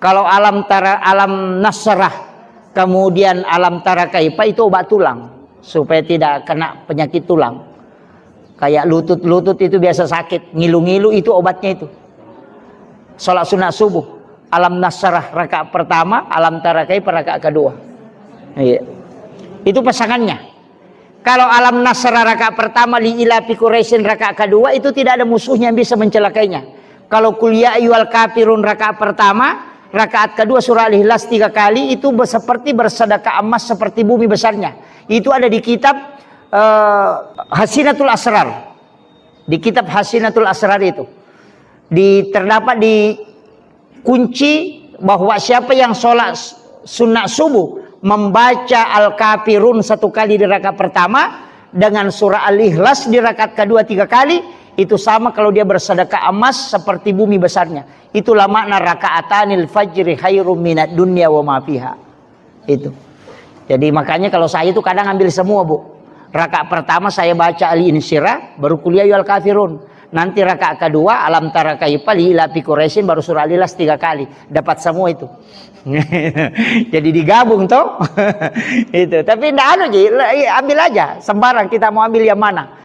Kalau alam nasrah, kemudian alam tara kaifa itu obat tulang supaya tidak kena penyakit tulang. Kayak lutut itu biasa sakit, ngilu-ngilu itu obatnya itu. Salat sunat subuh, alam nasrah rakaat pertama, alam tara kaifa rakaat kedua. Iya. Itu pasangannya. Kalau alam nasrah rakaat pertama, li ila fi Quraisyin rakaat kedua, itu tidak ada musuhnya yang bisa mencelakainya. Kalau qul ya ayyuhal kafirun rakaat pertama, rakaat kedua surah Al-Ikhlas 3 kali, itu seperti bersedekah emas seperti bumi besarnya. Itu ada di kitab Hasinatul Asrar. Di kitab Hasinatul Asrar itu terdapat di kunci bahwa siapa yang sholat sunat subuh membaca Al-Kafirun 1 kali di rakaat pertama dengan surah Al-Ikhlas di rakaat kedua 3 kali, itu sama kalau dia bersedekah emas seperti bumi besarnya. Itulah makna rakaatanil fajri khairum minad dunya wa ma fiha. Itu. Jadi makanya kalau saya itu kadang ambil semua, Bu. Rakaat pertama saya baca Al-Insyirah, baru kuliah Al Kafirun. Nanti rakaat kedua alam tara kaifa li ila fi Quraisyin, baru surah Al-Ikhlas 3 kali. Dapat semua itu. Jadi digabung toh. Itu. Tapi enggak ambil aja sembarang, kita mau ambil yang mana.